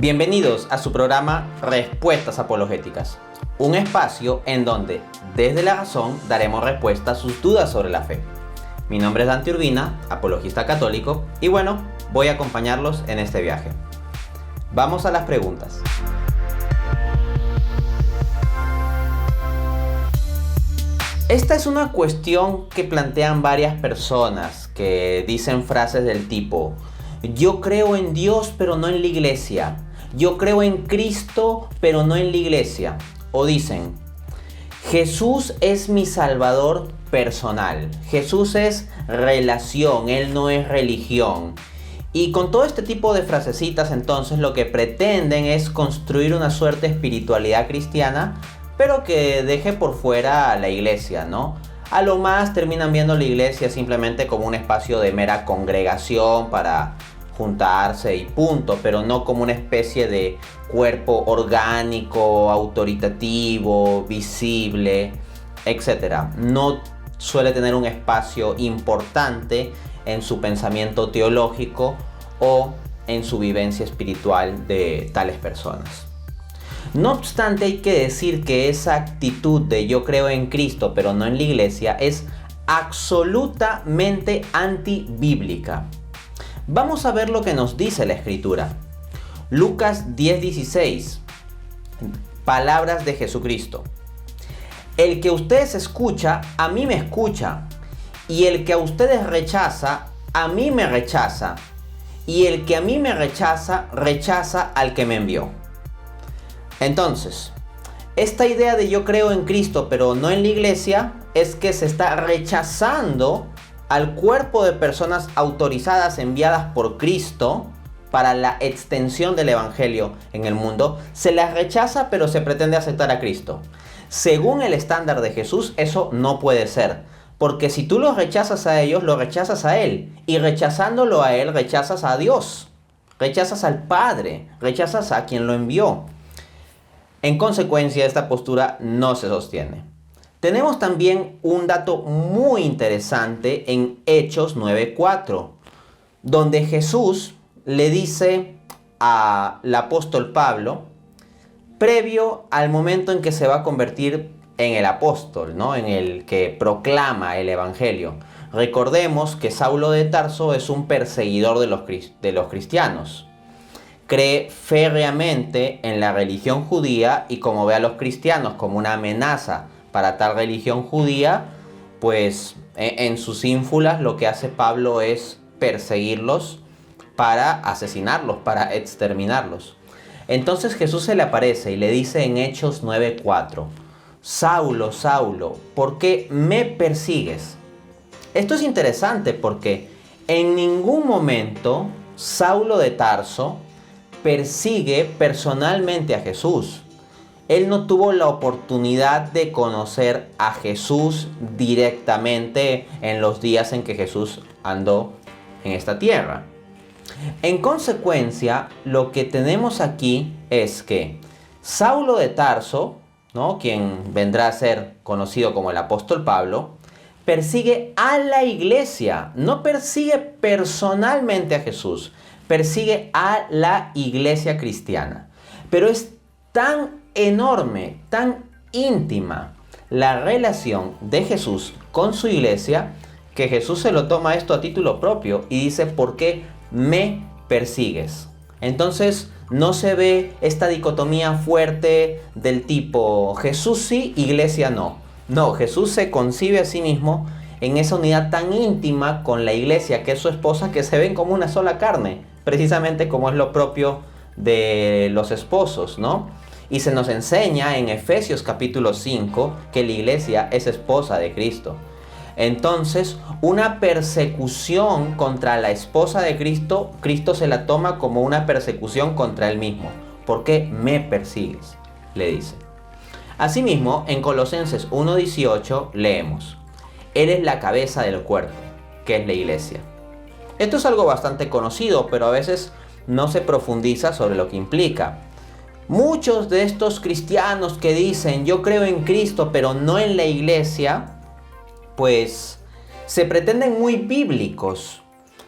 Bienvenidos a su programa Respuestas Apologéticas, un espacio en donde, desde la razón, daremos respuesta a sus dudas sobre la fe. Mi nombre es Dante Urbina, apologista católico, y bueno, voy a acompañarlos en este viaje. Vamos a las preguntas. Esta es una cuestión que plantean varias personas que dicen frases del tipo: yo creo en Dios pero no en la iglesia. Yo creo en Cristo pero no en la iglesia. O dicen: Jesús es mi salvador personal. Jesús es relación, Él no es religión. Y con todo este tipo de frasecitas, entonces lo que pretenden es construir una suerte de espiritualidad cristiana, pero que deje por fuera a la iglesia, ¿no? A lo más terminan viendo la iglesia simplemente como un espacio de mera congregación para juntarse y punto, pero no como una especie de cuerpo orgánico, autoritativo, visible, etc. No suele tener un espacio importante en su pensamiento teológico o en su vivencia espiritual de tales personas. No obstante, hay que decir que esa actitud de yo creo en Cristo pero no en la iglesia es absolutamente antibíblica. Vamos a ver lo que nos dice la Escritura. Lucas 10:16. Palabras de Jesucristo. El que ustedes escucha, a mí me escucha. Y el que a ustedes rechaza, a mí me rechaza. Y el que a mí me rechaza, rechaza al que me envió. Entonces, esta idea de yo creo en Cristo pero no en la iglesia es que se está rechazando al cuerpo de personas autorizadas enviadas por Cristo para la extensión del evangelio en el mundo. Se las rechaza, pero se pretende aceptar a Cristo. Según el estándar de Jesús, eso no puede ser. Porque si tú los rechazas a ellos, lo rechazas a Él. Y rechazándolo a Él, rechazas a Dios. Rechazas al Padre. Rechazas a quien lo envió. En consecuencia, esta postura no se sostiene. Tenemos también un dato muy interesante en Hechos 9:4, donde Jesús le dice al apóstol Pablo, previo al momento en que se va a convertir en el apóstol, ¿no? En el que proclama el evangelio. Recordemos que Saulo de Tarso es un perseguidor de los cristianos. Cree férreamente en la religión judía y como ve a los cristianos como una amenaza para tal religión judía, pues en sus ínfulas lo que hace Pablo es perseguirlos para asesinarlos, para exterminarlos. Entonces Jesús se le aparece y le dice en Hechos 9:4, Saulo, Saulo, ¿por qué me persigues? Esto es interesante porque en ningún momento Saulo de Tarso persigue personalmente a Jesús. Él no tuvo la oportunidad de conocer a Jesús directamente en los días en que Jesús andó en esta tierra. En consecuencia, lo que tenemos aquí es que Saulo de Tarso, ¿no?, quien vendrá a ser conocido como el apóstol Pablo, persigue a la iglesia, no persigue personalmente a Jesús, persigue a la iglesia cristiana. Pero es tan enorme, tan íntima la relación de Jesús con su iglesia, que Jesús se lo toma esto a título propio y dice, ¿por qué me persigues? Entonces no se ve esta dicotomía fuerte del tipo Jesús sí, iglesia no. No, Jesús se concibe a sí mismo en esa unidad tan íntima con la iglesia, que es su esposa, que se ven como una sola carne, precisamente como es lo propio de los esposos, ¿no? Y se nos enseña en Efesios capítulo 5 que la iglesia es esposa de Cristo. Entonces, una persecución contra la esposa de Cristo, Cristo se la toma como una persecución contra él mismo. ¿Por qué me persigues?, le dice. Asimismo, en Colosenses 1:18 leemos: Él es la cabeza del cuerpo, que es la iglesia. Esto es algo bastante conocido, pero a veces no se profundiza sobre lo que implica. Muchos de estos cristianos que dicen yo creo en Cristo pero no en la iglesia, pues se pretenden muy bíblicos,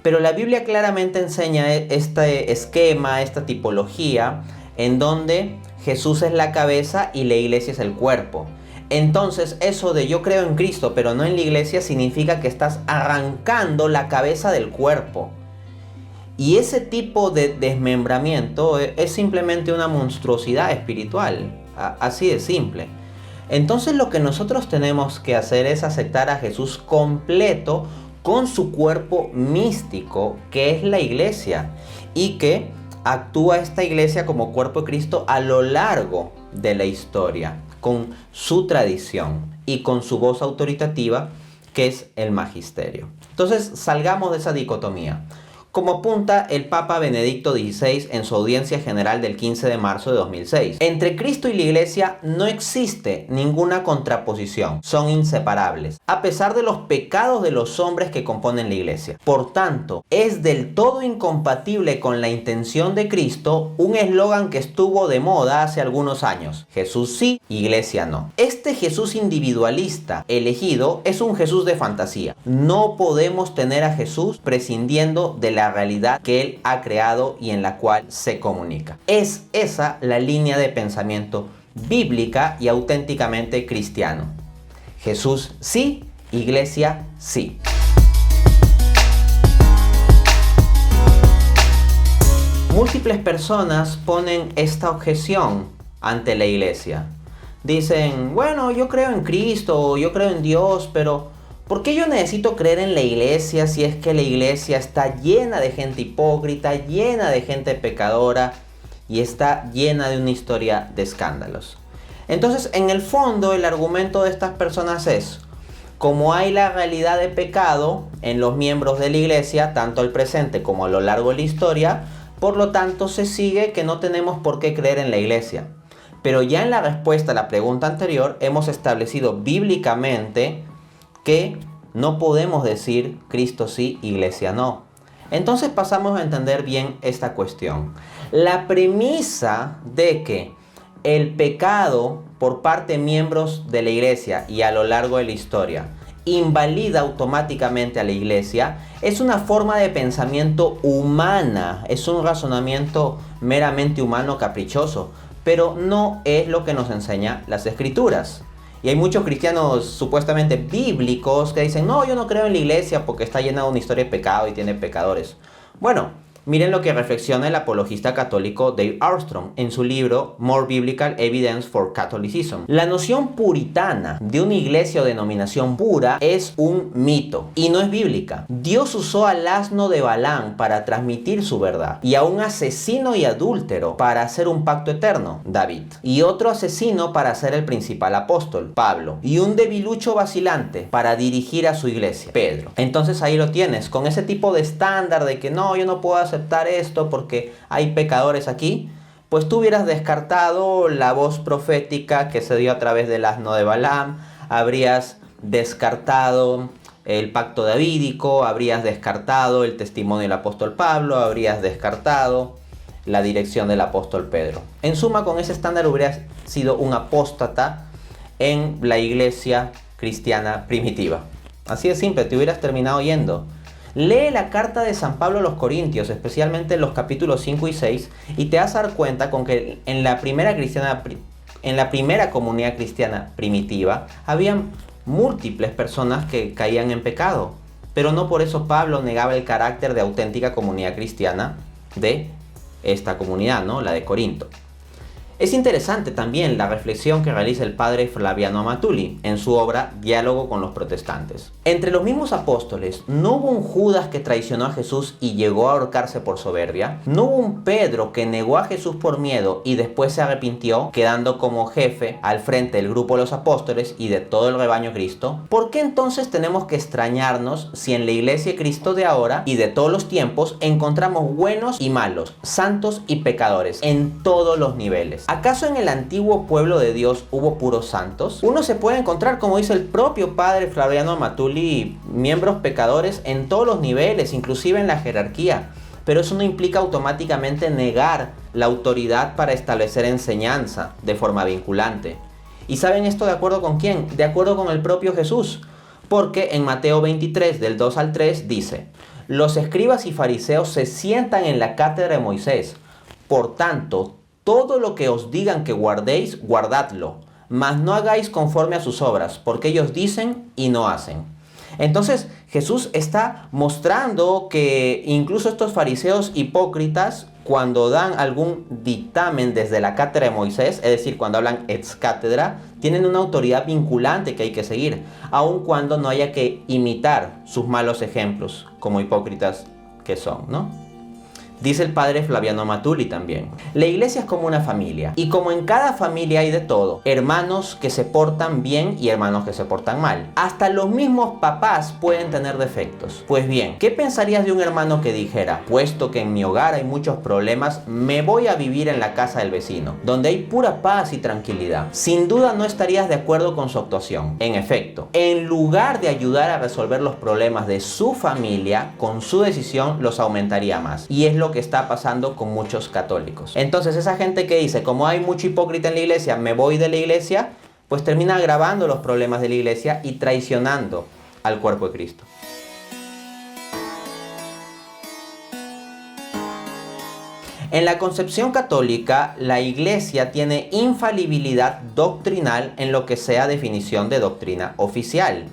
Pero la Biblia claramente enseña este esquema, esta tipología, en donde Jesús es la cabeza y la iglesia es el cuerpo. Entonces, eso de yo creo en Cristo, pero no en la iglesia, significa que estás arrancando la cabeza del cuerpo. Y ese tipo de desmembramiento es simplemente una monstruosidad espiritual, así de simple. Entonces lo que nosotros tenemos que hacer es aceptar a Jesús completo con su cuerpo místico, que es la iglesia, y que actúa esta iglesia como cuerpo de Cristo a lo largo de la historia, con su tradición y con su voz autoritativa, que es el magisterio. Entonces salgamos de esa dicotomía. Como apunta el Papa Benedicto XVI en su audiencia general del 15 de marzo de 2006. Entre Cristo y la Iglesia no existe ninguna contraposición, son inseparables, a pesar de los pecados de los hombres que componen la Iglesia. Por tanto, es del todo incompatible con la intención de Cristo un eslogan que estuvo de moda hace algunos años: Jesús sí, Iglesia no. Este Jesús individualista elegido es un Jesús de fantasía. No podemos tener a Jesús prescindiendo de la realidad que Él ha creado y en la cual se comunica. Es esa la línea de pensamiento bíblica y auténticamente cristiano. Jesús sí, Iglesia sí. Múltiples personas ponen esta objeción ante la Iglesia. Dicen, bueno, yo creo en Cristo, yo creo en Dios, pero ¿por qué yo necesito creer en la iglesia si es que la iglesia está llena de gente hipócrita, llena de gente pecadora y está llena de una historia de escándalos? Entonces, en el fondo, el argumento de estas personas es: como hay la realidad de pecado en los miembros de la iglesia, tanto al presente como a lo largo de la historia, por lo tanto se sigue que no tenemos por qué creer en la iglesia. Pero ya en la respuesta a la pregunta anterior hemos establecido bíblicamente que no podemos decir Cristo sí, Iglesia no. Entonces pasamos a entender bien esta cuestión. La premisa de que el pecado por parte de miembros de la Iglesia y a lo largo de la historia invalida automáticamente a la Iglesia es una forma de pensamiento humana, es un razonamiento meramente humano caprichoso, pero no es lo que nos enseñan las Escrituras. Y hay muchos cristianos supuestamente bíblicos que dicen, no, yo no creo en la iglesia porque está llena de una historia de pecado y tiene pecadores. Bueno, miren lo que reflexiona el apologista católico Dave Armstrong en su libro More Biblical Evidence for Catholicism. La noción puritana de una iglesia o denominación pura es un mito y no es bíblica. Dios usó al asno de Balaam para transmitir su verdad y a un asesino y adúltero para hacer un pacto eterno, David, y otro asesino para ser el principal apóstol, Pablo, y un debilucho vacilante para dirigir a su iglesia, Pedro. Entonces ahí lo tienes, con ese tipo de estándar de que no, yo no puedo aceptar esto porque hay pecadores aquí, pues tú hubieras descartado la voz profética que se dio a través del asno de Balaam, habrías descartado el pacto davídico, habrías descartado el testimonio del apóstol Pablo, habrías descartado la dirección del apóstol Pedro. En suma, con ese estándar hubieras sido un apóstata en la iglesia cristiana primitiva. Así de simple, te hubieras terminado yendo. Lee la carta de San Pablo a los Corintios, especialmente los capítulos 5 y 6, y te vas a dar cuenta con que en la primera comunidad cristiana primitiva habían múltiples personas que caían en pecado, pero no por eso Pablo negaba el carácter de auténtica comunidad cristiana de esta comunidad, ¿no? La de Corinto. Es interesante también la reflexión que realiza el padre Flaviano Amatuli en su obra Diálogo con los protestantes. Entre los mismos apóstoles, ¿no hubo un Judas que traicionó a Jesús y llegó a ahorcarse por soberbia? ¿No hubo un Pedro que negó a Jesús por miedo y después se arrepintió, quedando como jefe al frente del grupo de los apóstoles y de todo el rebaño de Cristo? ¿Por qué entonces tenemos que extrañarnos si en la iglesia de Cristo de ahora y de todos los tiempos encontramos buenos y malos, santos y pecadores en todos los niveles? ¿Acaso en el antiguo pueblo de Dios hubo puros santos? Uno se puede encontrar, como dice el propio padre Flaviano Amatuli, miembros pecadores en todos los niveles, inclusive en la jerarquía. Pero eso no implica automáticamente negar la autoridad para establecer enseñanza de forma vinculante. ¿Y saben esto de acuerdo con quién? De acuerdo con el propio Jesús. Porque en Mateo 23, del 2 al 3, dice: Los escribas y fariseos se sientan en la cátedra de Moisés. Por tanto, todo lo que os digan que guardéis, guardadlo, mas no hagáis conforme a sus obras, porque ellos dicen y no hacen. Entonces Jesús está mostrando que incluso estos fariseos hipócritas, cuando dan algún dictamen desde la cátedra de Moisés, es decir, cuando hablan ex cátedra, tienen una autoridad vinculante que hay que seguir, aun cuando no haya que imitar sus malos ejemplos, como hipócritas que son, ¿no? Dice el padre Flaviano Matuli también. La iglesia es como una familia. Y como en cada familia hay de todo. Hermanos que se portan bien y hermanos que se portan mal. Hasta los mismos papás pueden tener defectos. Pues bien, ¿qué pensarías de un hermano que dijera: puesto que en mi hogar hay muchos problemas, me voy a vivir en la casa del vecino, donde hay pura paz y tranquilidad? Sin duda no estarías de acuerdo con su actuación. En efecto, en lugar de ayudar a resolver los problemas de su familia, con su decisión los aumentaría más. Y es lo que está pasando con muchos católicos. Entonces esa gente que dice, como hay mucho hipócrita en la iglesia, me voy de la iglesia, pues termina agravando los problemas de la iglesia y traicionando al cuerpo de Cristo. En la concepción católica, la iglesia tiene infalibilidad doctrinal en lo que sea definición de doctrina oficial,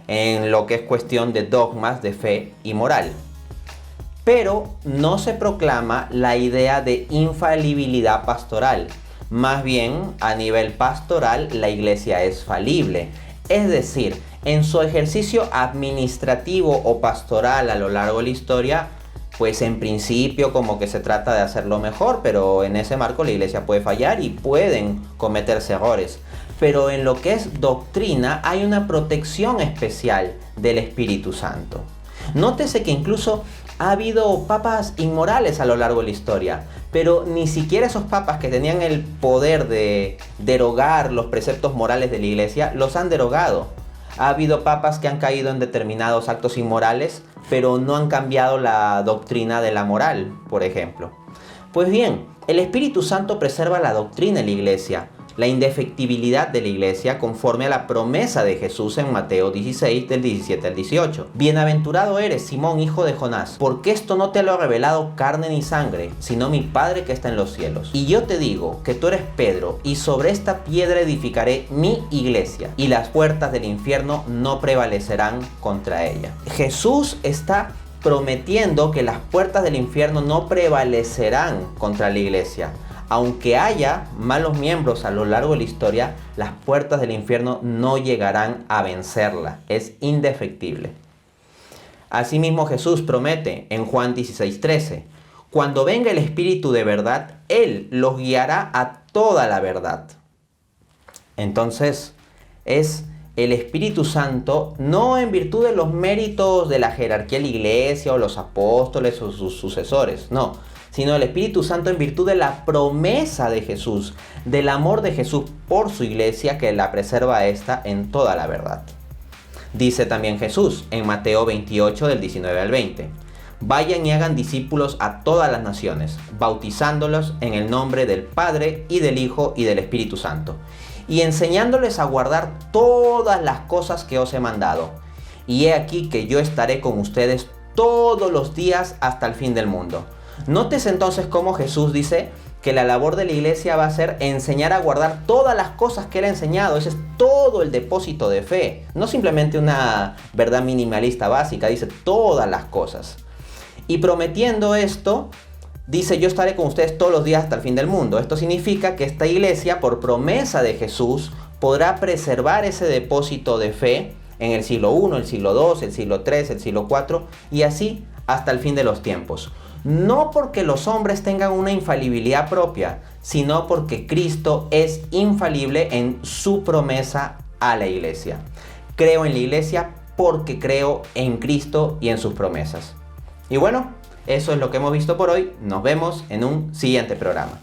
en lo que es cuestión de dogmas de fe y moral. Pero no se proclama la idea de infalibilidad pastoral. Más bien, a nivel pastoral, la iglesia es falible. Es decir, en su ejercicio administrativo o pastoral a lo largo de la historia, pues en principio como que se trata de hacerlo mejor, pero en ese marco la iglesia puede fallar y pueden cometerse errores. Pero en lo que es doctrina hay una protección especial del Espíritu Santo. Nótese que incluso ha habido papas inmorales a lo largo de la historia, pero ni siquiera esos papas que tenían el poder de derogar los preceptos morales de la iglesia, los han derogado. Ha habido papas que han caído en determinados actos inmorales, pero no han cambiado la doctrina de la moral, por ejemplo. Pues bien, el Espíritu Santo preserva la doctrina en la iglesia, la indefectibilidad de la iglesia conforme a la promesa de Jesús en Mateo 16 del 17 al 18. Bienaventurado eres, Simón, hijo de Jonás, porque esto no te lo ha revelado carne ni sangre, sino mi Padre que está en los cielos. Y yo te digo que tú eres Pedro, y sobre esta piedra edificaré mi iglesia, y las puertas del infierno no prevalecerán contra ella. Jesús está prometiendo que las puertas del infierno no prevalecerán contra la iglesia. Aunque haya malos miembros a lo largo de la historia, las puertas del infierno no llegarán a vencerla. Es indefectible. Asimismo, Jesús promete en Juan 16:13, cuando venga el Espíritu de verdad, Él los guiará a toda la verdad. Entonces, es el Espíritu Santo, no en virtud de los méritos de la jerarquía de la iglesia o los apóstoles o sus sucesores, no, sino el Espíritu Santo en virtud de la promesa de Jesús, del amor de Jesús por su iglesia, que la preserva esta en toda la verdad. Dice también Jesús en Mateo 28 del 19 al 20, vayan y hagan discípulos a todas las naciones, bautizándolos en el nombre del Padre y del Hijo y del Espíritu Santo, y enseñándoles a guardar todas las cosas que os he mandado. Y he aquí que yo estaré con ustedes todos los días hasta el fin del mundo. Nótese entonces cómo Jesús dice que la labor de la iglesia va a ser enseñar a guardar todas las cosas que Él ha enseñado. Ese es todo el depósito de fe. No simplemente una verdad minimalista básica, dice todas las cosas. Y prometiendo esto, dice, yo estaré con ustedes todos los días hasta el fin del mundo. Esto significa que esta iglesia, por promesa de Jesús, podrá preservar ese depósito de fe en el siglo I, el siglo II, el siglo III, el siglo IV, y así hasta el fin de los tiempos. No porque los hombres tengan una infalibilidad propia, sino porque Cristo es infalible en su promesa a la iglesia. Creo en la iglesia porque creo en Cristo y en sus promesas. Y bueno, eso es lo que hemos visto por hoy. Nos vemos en un siguiente programa.